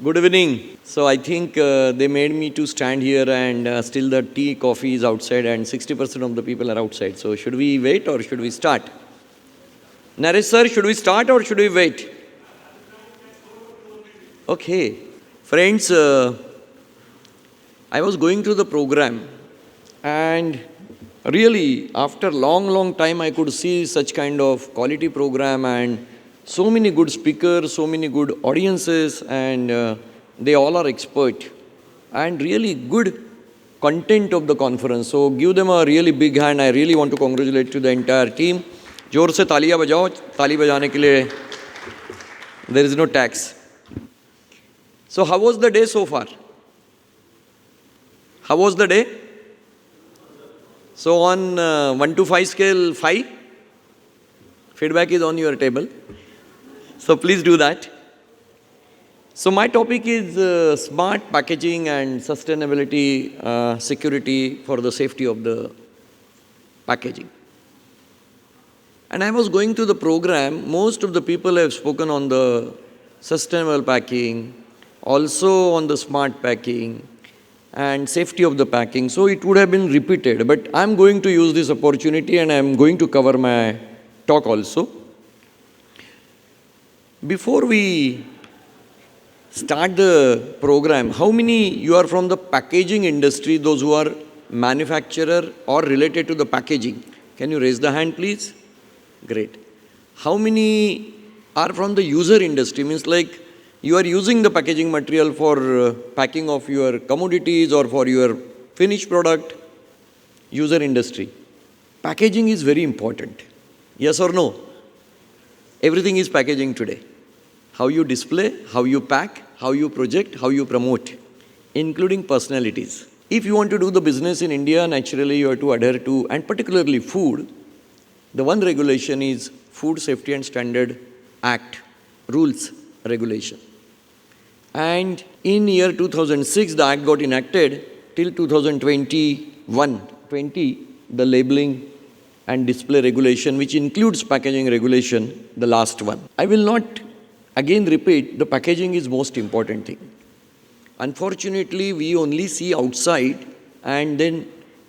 Good evening. So I think they made me to stand here and still the tea, coffee is outside and 60% of the people are outside. So should we wait or should we start? Naresh sir, should we start or should we wait? Okay. Friends, I was going through the program and really after long time I could see such kind of quality program and so many good speakers, so many good audiences and they all are expert and really good content of the conference. So give them a really big hand. I really want to congratulate to the entire team. जोर से तालियां बजाओ. ताली बजाने के लिए there is no tax. So how was the day so far? How was the day? So on 1 to 5 scale, 5? Feedback is on your table. So please do that. So my topic is smart packaging and sustainability, security for the safety of the packaging. And I was going through the program, most of the people have spoken on the sustainable packing, also on the smart packing and safety of the packing. So it would have been repeated, but I'm going to use this opportunity and I'm going to cover my talk also. Before we start the program, how many you are from the packaging industry, those who are manufacturer or related to the packaging? Can you raise the hand please? Great. How many are from the user industry? Means like you are using the packaging material for packing of your commodities or for your finished product. User industry. Packaging is very important. Yes or no? Everything is packaging today. How you display, how you pack, how you project, how you promote, including personalities. If you want to do the business in India, naturally you have to adhere to, and particularly food, the one regulation is Food Safety and Standard Act, rules regulation. And in year 2006, the act got enacted till 2020, the labeling and display regulation, which includes packaging regulation, the last one. I will not again repeat, the packaging is most important thing. Unfortunately, we only see outside and then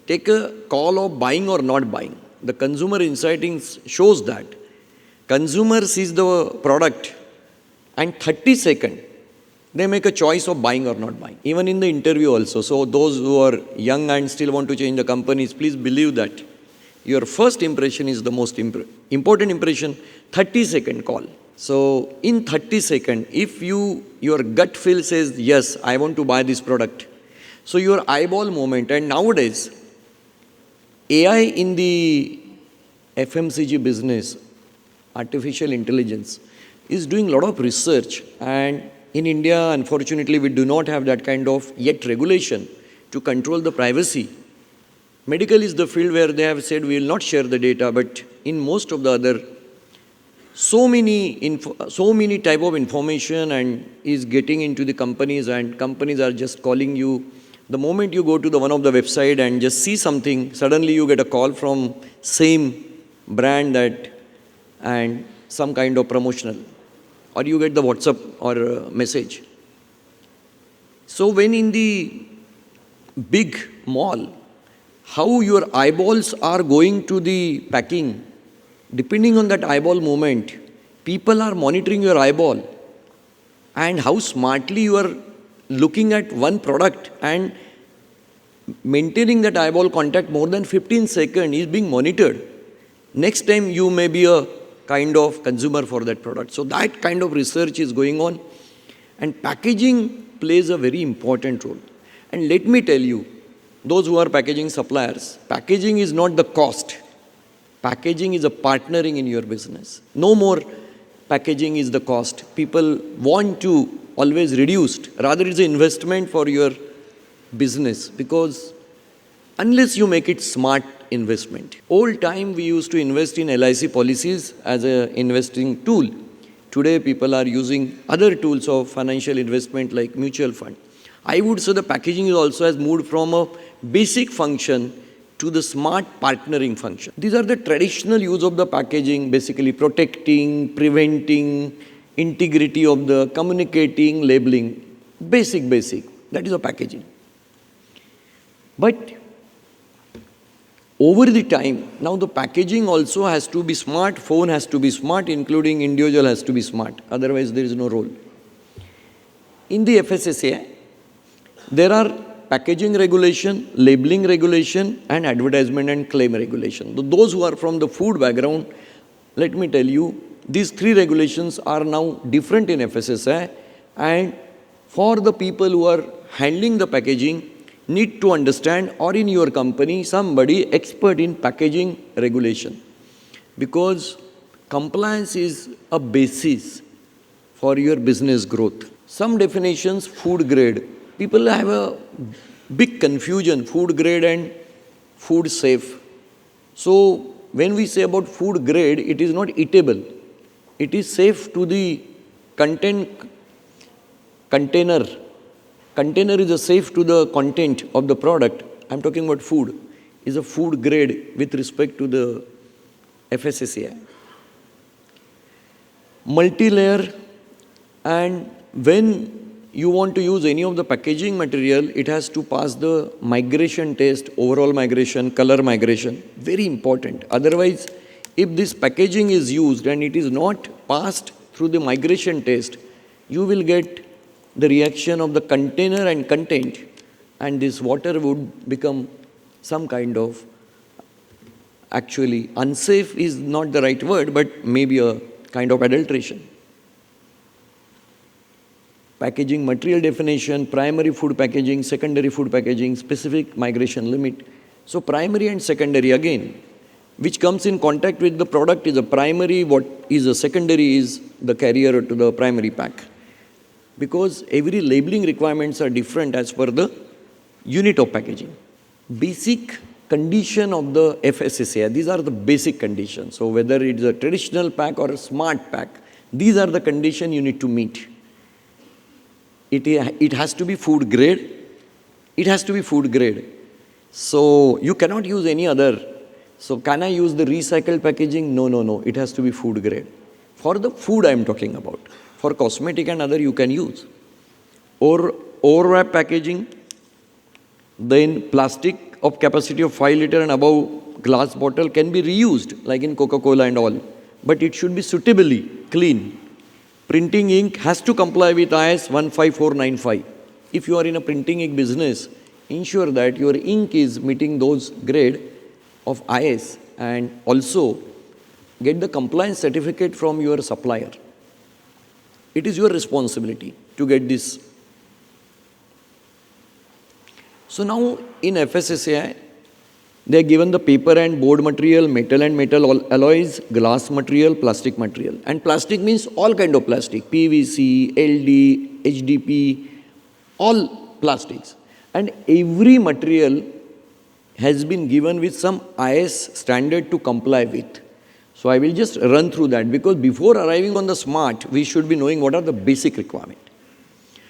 take a call of buying or not buying. The consumer insights shows that. Consumer sees the product and 30 seconds, they make a choice of buying or not buying. Even in the interview also. So those who are young and still want to change the companies, please believe that your first impression is the most important impression, 30-second call. So in 30 seconds, if your gut feel says, yes, I want to buy this product. So your eyeball movement, and nowadays, AI in the FMCG business, artificial intelligence, is doing a lot of research. And in India, unfortunately, we do not have that kind of yet regulation to control the privacy. Medical is the field where they have said we will not share the data, but in most of the other so many type of information and is getting into the companies and companies are just calling you. The moment you go to the one of the website and just see something, suddenly you get a call from same brand that and some kind of promotional or you get the WhatsApp or message. So when in the big mall, how your eyeballs are going to the packing, depending on that eyeball movement, people are monitoring your eyeball and how smartly you are looking at one product and maintaining that eyeball contact more than 15 seconds is being monitored. Next time you may be a kind of consumer for that product. So that kind of research is going on and packaging plays a very important role. And let me tell you, those who are packaging suppliers, packaging is not the cost. Packaging is a partnering in your business. No more packaging is the cost. People want to always reduce. Rather, it's an investment for your business because unless you make it smart investment. Old time we used to invest in LIC policies as an investing tool. Today people are using other tools of financial investment like mutual fund. I would say the packaging also has moved from a basic function to the smart partnering function. These are the traditional use of the packaging, basically protecting, preventing, integrity of the communicating, labeling. Basic. That is a packaging. But over the time, now the packaging also has to be smart, phone has to be smart, including individual has to be smart. Otherwise, there is no role. In the FSSAI, there are packaging regulation, labeling regulation, and advertisement and claim regulation. Those who are from the food background, let me tell you, these three regulations are now different in FSSAI, and for the people who are handling the packaging, need to understand, or in your company, somebody expert in packaging regulation. Because compliance is a basis for your business growth. Some definitions, food grade. People have a big confusion, food grade and food safe. So when we say about food grade, it is not eatable. It is safe to the container. Container is safe to the content of the product. I'm talking about food. Is a food grade with respect to the FSSAI. Multi-layer, and when you want to use any of the packaging material, it has to pass the migration test, overall migration, color migration. Very important. Otherwise, if this packaging is used and it is not passed through the migration test, you will get the reaction of the container and content, and this water would become some kind of, actually unsafe is not the right word, but maybe a kind of adulteration. Packaging material definition, primary food packaging, secondary food packaging, specific migration limit. So primary and secondary, again, which comes in contact with the product is a primary, what is a secondary is the carrier to the primary pack. Because every labeling requirements are different as per the unit of packaging. Basic condition of the FSSAI, these are the basic conditions. So whether it's a traditional pack or a smart pack, these are the conditions you need to meet. It has to be food grade. It has to be food grade. So you cannot use any other. So can I use the recycled packaging? No. It has to be food grade. For the food I am talking about. For cosmetic and other you can use. Or overwrap packaging, then plastic of capacity of 5 liter and above glass bottle can be reused, like in Coca-Cola and all. But it should be suitably clean. Printing ink has to comply with IS 15495. If you are in a printing ink business, ensure that your ink is meeting those grade of IS, and also get the compliance certificate from your supplier. It is your responsibility to get this. So now in FSSAI, they are given the paper and board material, metal and metal alloys, glass material, plastic material. And plastic means all kind of plastic, PVC, LD, HDP, all plastics. And every material has been given with some IS standard to comply with. So I will just run through that, because before arriving on the smart, we should be knowing what are the basic requirements.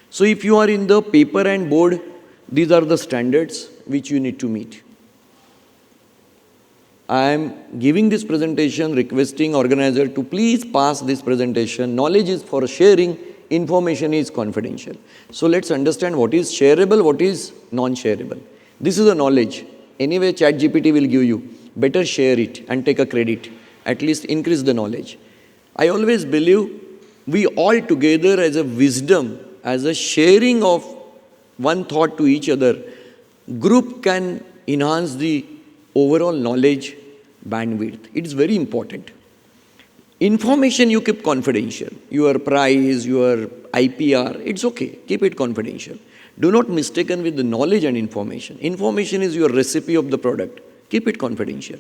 So if you are in the paper and board, these are the standards which you need to meet. I am giving this presentation, requesting organizer to please pass this presentation. Knowledge is for sharing, information is confidential. So let's understand what is shareable, what is non-shareable. This is a knowledge. Anyway, ChatGPT will give you. Better share it and take a credit. At least increase the knowledge. I always believe we all together as a wisdom, as a sharing of one thought to each other, group can enhance the overall knowledge bandwidth. It is very important. Information you keep confidential. Your price, your IPR, it's okay. Keep it confidential. Do not mistaken with the knowledge and information. Information is your recipe of the product. Keep it confidential.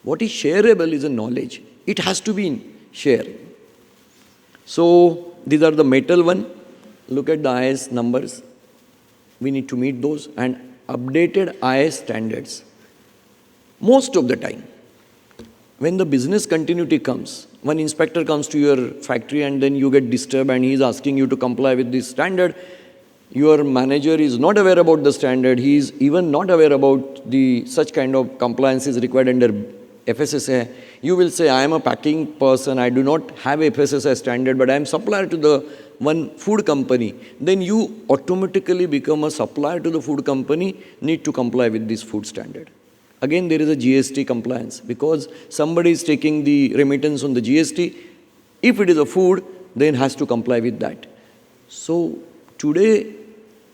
What is shareable is a knowledge. It has to be shared. So these are the metal one. Look at the IS numbers. We need to meet those, and updated IS standards. Most of the time, when the business continuity comes, one inspector comes to your factory and then you get disturbed and he is asking you to comply with this standard, your manager is not aware about the standard, he is even not aware about the such kind of compliance is required under FSSAI. You will say, I am a packing person, I do not have FSSAI standard, but I am supplier to the one food company. Then you automatically become a supplier to the food company, need to comply with this food standard. Again, there is a GST compliance because somebody is taking the remittance on the GST. If it is a food, then has to comply with that. So today,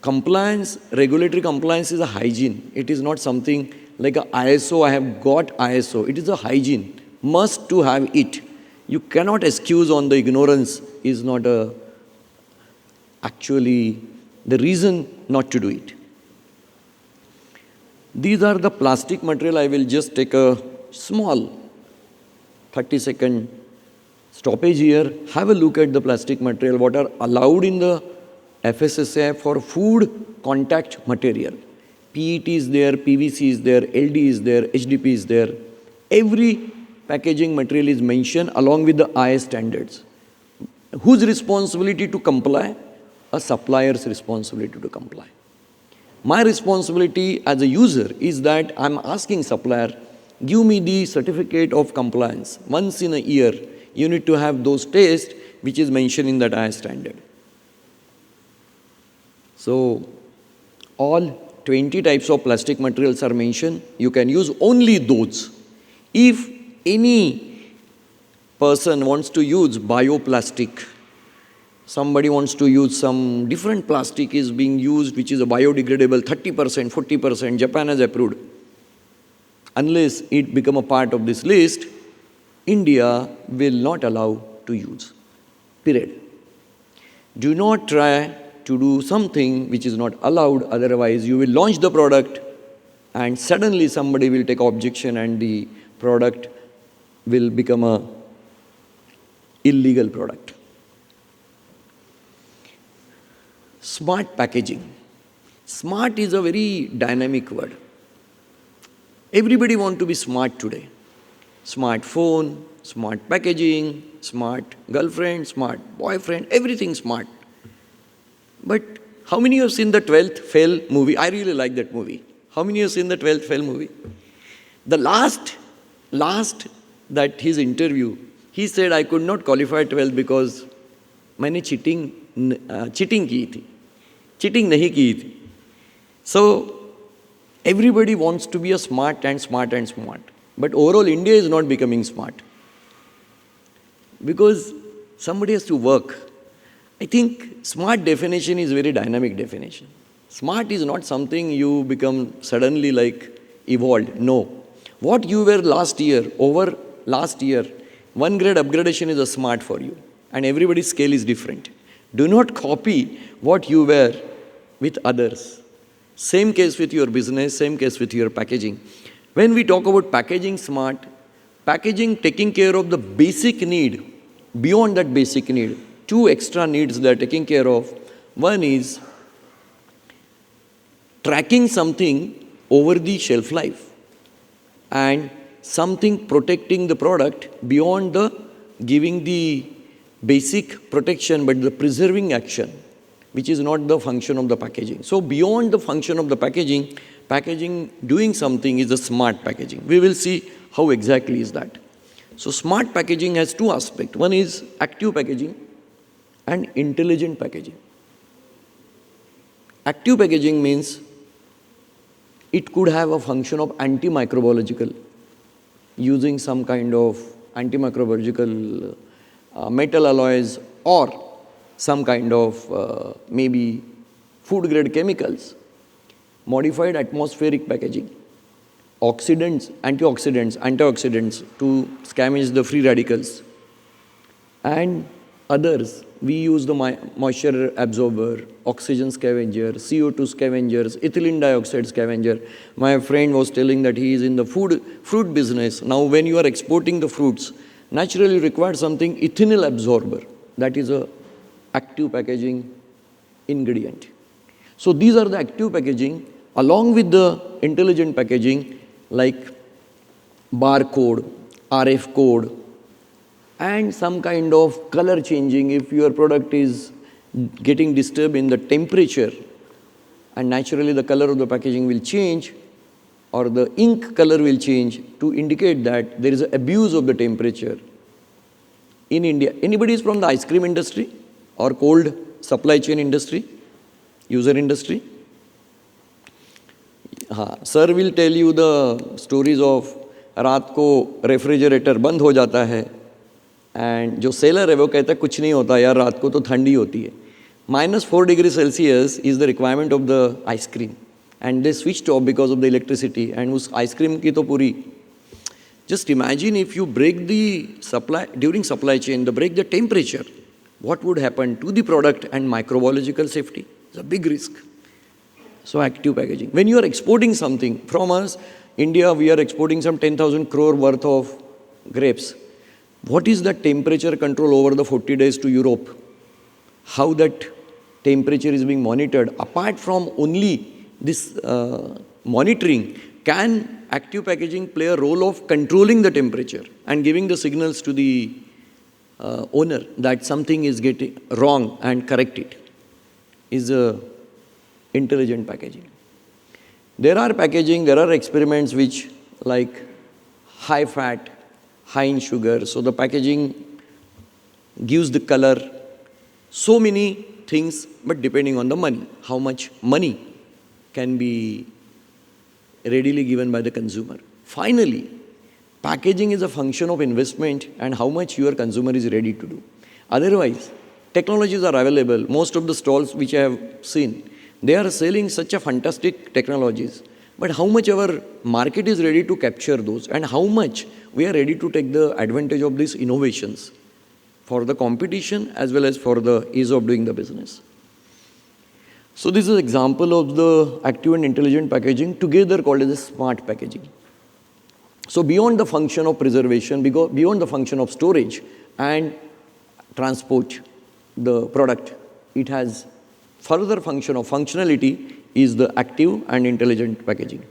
compliance, regulatory compliance is a hygiene. It is not something like a ISO, I have got ISO. It is a hygiene, must to have it. You cannot excuse on the ignorance is not actually the reason not to do it. These are the plastic material. I will just take a small 30-second stoppage here. Have a look at the plastic material, what are allowed in the FSSAI for food contact material. PET is there, PVC is there, LD is there, HDP is there. Every packaging material is mentioned along with the IS standards. Whose responsibility to comply? A supplier's responsibility to comply. My responsibility as a user is that I'm asking supplier, give me the certificate of compliance. Once in a year, you need to have those tests which is mentioned in that IS standard. So all 20 types of plastic materials are mentioned. You can use only those. If any person wants to use bioplastic, somebody wants to use some different plastic is being used which is a biodegradable 30%, 40%, Japan has approved. Unless it become a part of this list, India will not allow to use. Period. Do not try to do something which is not allowed, otherwise you will launch the product and suddenly somebody will take objection and the product will become a illegal product. Smart packaging. Smart is a very dynamic word. Everybody wants to be smart today. Smart phone, smart packaging, smart girlfriend, smart boyfriend, everything smart. But how many have seen the 12th Fail movie? I really like that movie. How many have seen the 12th Fail movie? The last that his interview, he said, I could not qualify 12 because मैंने cheating की थी. Cheating नहीं की थी. So everybody wants to be a smart and smart and smart. But overall India is not becoming smart. Because somebody has to work. I think smart definition is very dynamic definition. Smart is not something you become suddenly like evolved. No. What you were last year, over last year, 1 grade upgradation is a smart for you. And everybody's scale is different. Do not copy what you were with others. Same case with your business, same case with your packaging. When we talk about packaging smart, packaging taking care of the basic need, beyond that basic need, 2 extra needs they are taking care of. One is tracking something over the shelf life and something protecting the product beyond the giving the basic protection but the preserving action, which is not the function of the packaging. So beyond the function of the packaging, packaging doing something is a smart packaging. We will see how exactly is that. So smart packaging has 2 aspects. One is active packaging and intelligent packaging. Active packaging means it could have a function of antimicrobiological, using some kind of antimicrobiological metal alloys or some kind of maybe food grade chemicals, modified atmospheric packaging, oxidants, antioxidants to scavenge the free radicals, and others. We use the moisture absorber, oxygen scavenger, CO2 scavengers, ethylene dioxide scavenger. My friend was telling that he is in the fruit business. Now when you are exporting the fruits, naturally require something ethanol absorber. That is a active packaging ingredient. So these are the active packaging along with the intelligent packaging like barcode, RF code, and some kind of color changing if your product is getting disturbed in the temperature and naturally the color of the packaging will change. or the ink color will change to indicate that there is an abuse of the temperature. In India, anybody is from the ice cream industry or cold supply chain industry, user industry? Sir will tell you the stories of रात को refrigerator बंद हो जाता है and जो seller है वो कहता है कुछ नहीं होता यार, रात को तो ठंडी होती है. -4 degrees Celsius is the requirement of the ice cream and they switched off because of the electricity and उस ice cream की तो पूरी. Just imagine if you break the supply, during supply chain, break the temperature, what would happen to the product and microbiological safety? It's a big risk. So active packaging. When you are exporting something from us, India, we are exporting some 10,000 crore worth of grapes. What is the temperature control over the 40 days to Europe? How that temperature is being monitored? Apart from only this monitoring, can active packaging play a role of controlling the temperature and giving the signals to the owner that something is getting wrong and correct it? Is intelligent packaging. There are packaging, there are experiments which like high fat, high in sugar, so the packaging gives the color, so many things, but depending on the money, how much money can be readily given by the consumer. Finally, packaging is a function of investment and how much your consumer is ready to do. Otherwise, technologies are available. Most of the stalls which I have seen, they are selling such a fantastic technologies, but how much our market is ready to capture those and how much we are ready to take the advantage of these innovations for the competition as well as for the ease of doing the business. So this is an example of the active and intelligent packaging together called as smart packaging. So beyond the function of preservation, beyond the function of storage and transport the product, it has further function of functionality is the active and intelligent packaging.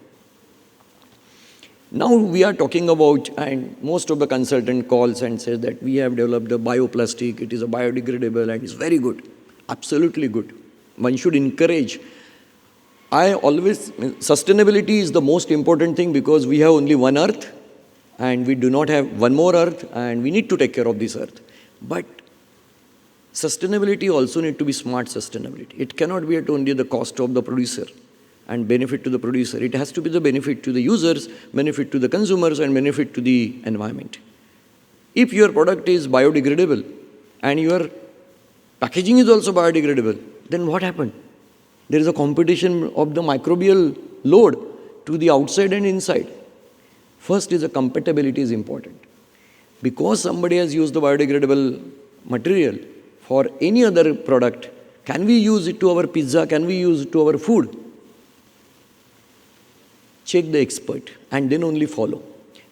Now we are talking about, and most of the consultant calls and says that we have developed a bioplastic, it is a biodegradable and it's very good, absolutely good. One should encourage. Sustainability is the most important thing because we have only one earth and we do not have one more earth and we need to take care of this earth. But sustainability also need to be smart sustainability. It cannot be at only the cost of the producer and benefit to the producer. It has to be the benefit to the users, benefit to the consumers and benefit to the environment. If your product is biodegradable and your packaging is also biodegradable, then what happened? There is a competition of the microbial load to the outside and inside. First is the compatibility is important. Because somebody has used the biodegradable material for any other product, can we use it to our pizza? Can we use it to our food? Check the expert and then only follow.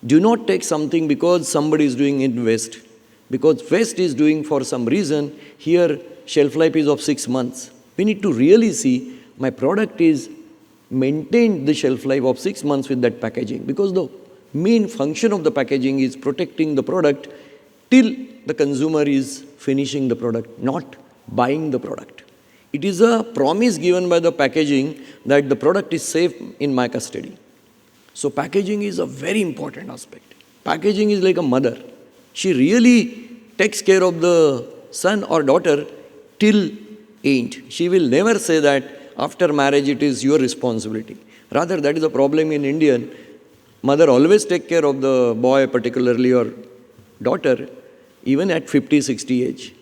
Do not take something because somebody is doing it West. Because West is doing for some reason, here shelf life is of 6 months. We need to really see my product is maintained the shelf life of 6 months with that packaging. Because the main function of the packaging is protecting the product till the consumer is finishing the product, not buying the product. It is a promise given by the packaging that the product is safe in my custody. So packaging is a very important aspect. Packaging is like a mother. She really takes care of the son or daughter till end. She will never say that after marriage it is your responsibility. Rather, that is a problem in Indian. Mother always take care of the boy, particularly or daughter, even at 50, 60 age.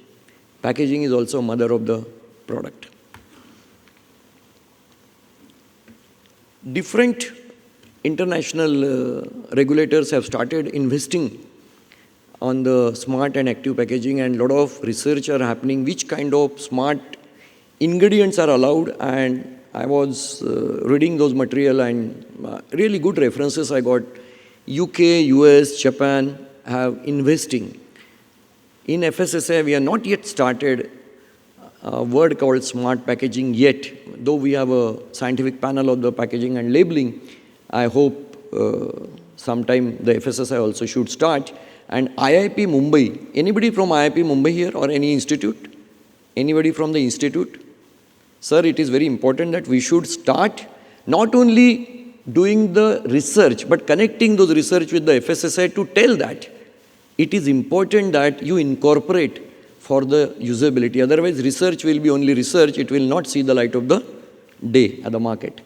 Packaging is also mother of the product. Different international regulators have started investing on the smart and active packaging, and a lot of research are happening which kind of smart ingredients are allowed. And I was reading those material and really good references I got. UK, US, Japan have investing. In FSSAI, we are not yet started a word called smart packaging yet, though we have a scientific panel of the packaging and labeling. I hope sometime the FSSAI also should start. And IIP Mumbai, anybody from IIP Mumbai here or any institute? Anybody from the institute? Sir, it is very important that we should start not only doing the research, but connecting those research with the FSSAI to tell that it is important that you incorporate for the usability. Otherwise, research will be only research. It will not see the light of the day at the market.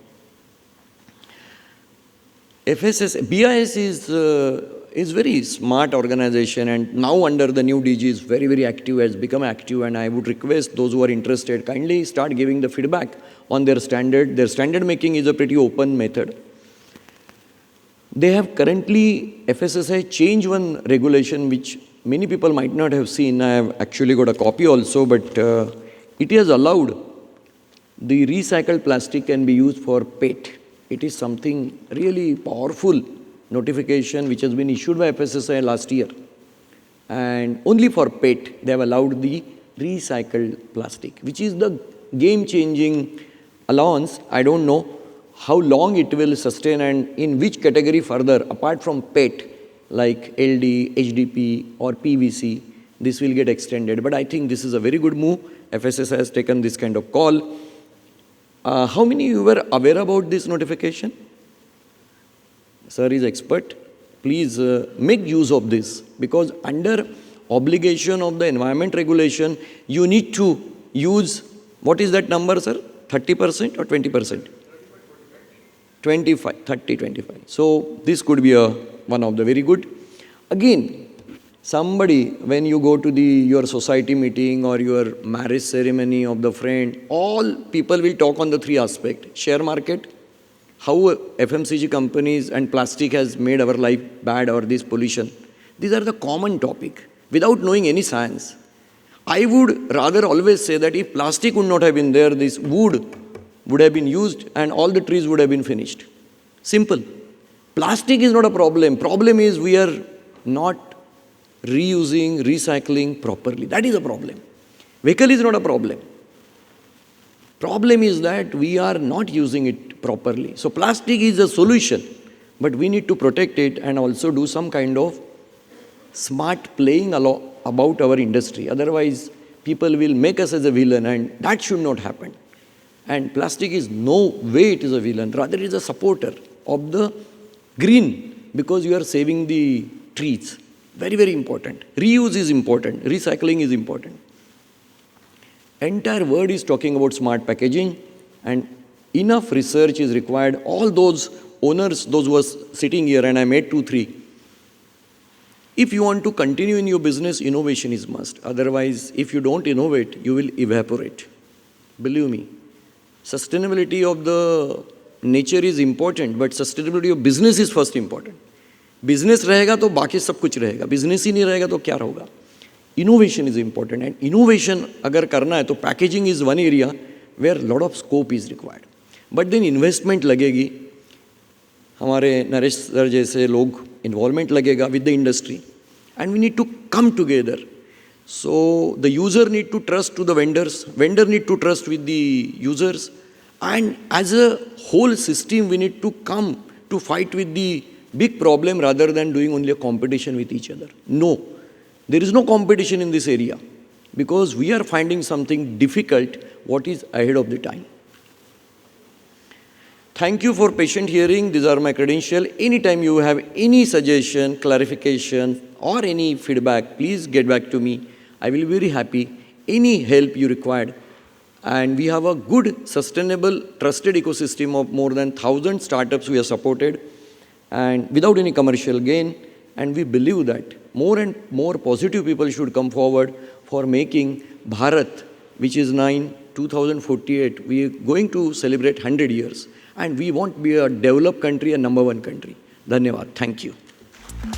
BIS is very smart organization, and now under the new DG is very, very active, has become active, and I would request those who are interested, kindly start giving the feedback on their standard. Their standard making is a pretty open method. They have currently, FSSAI changed one regulation which many people might not have seen. I have actually got a copy also, but it has allowed the recycled plastic can be used for PET. It is something really powerful notification which has been issued by FSSAI last year. And only for PET, they have allowed the recycled plastic, which is the game-changing allowance. I don't know how long it will sustain and in which category further, apart from PET, like LD, HDP or PVC, this will get extended. But I think this is a very good move. FSSAI has taken this kind of call. How many of you were aware about this notification? Sir is expert. Please make use of this, because under obligation of the environment regulation, you need to use, what is that number, sir? 30% or 20%? 25, 30, 25. So this could be one of the very good. Again, somebody, when you go to your society meeting or your marriage ceremony of the friend, all people will talk on the three aspects. Share market, how FMCG companies and plastic has made our life bad, or this pollution. These are the common topic without knowing any science. I would rather always say that if plastic would not have been there, this wood would have been used and all the trees would have been finished. Simple. Plastic is not a problem. Problem is we are not reusing, recycling properly. That is a problem. Vehicle is not a problem. Problem is that we are not using it properly. So plastic is a solution, but we need to protect it and also do some kind of smart playing about our industry. Otherwise, people will make us as a villain, and that should not happen. And plastic is no way it is a villain. Rather, it is a supporter of the green, because you are saving the trees. Very, very important. Reuse is important. Recycling is important. Entire world is talking about smart packaging, and enough research is required. All those owners, those who are sitting here, and I made 2, 3. If you want to continue in your business, innovation is must. Otherwise, if you don't innovate, you will evaporate. Believe me. Sustainability of the nature is important, but sustainability of business is first important. Business रहेगा तो बाकी सब कुछ रहेगा. Business ही नहीं रहेगा तो क्या होगा? Innovation is important, and innovation अगर करना है तो packaging is one area where lot of scope is required. But then investment लगेगी, हमारे नरेश सर जैसे लोग involvement लगेगा with the industry, and we need to come together. So the user need to trust to the vendors, vendor need to trust with the users, and as a whole system we need to come to fight with the big problem rather than doing only a competition with each other. No, there is no competition in this area, because we are finding something difficult what is ahead of the time. Thank you for patient hearing. These are my credentials. Anytime you have any suggestion, clarification or any feedback, please get back to me. I will be very happy. Any help you required. And we have a good, sustainable, trusted ecosystem of more than 1,000 startups we have supported, and without any commercial gain. And we believe that more and more positive people should come forward for making Bharat, which is 2048. We are going to celebrate 100 years. And we want to be a developed country, a number one country. Dhanyavad. Thank you.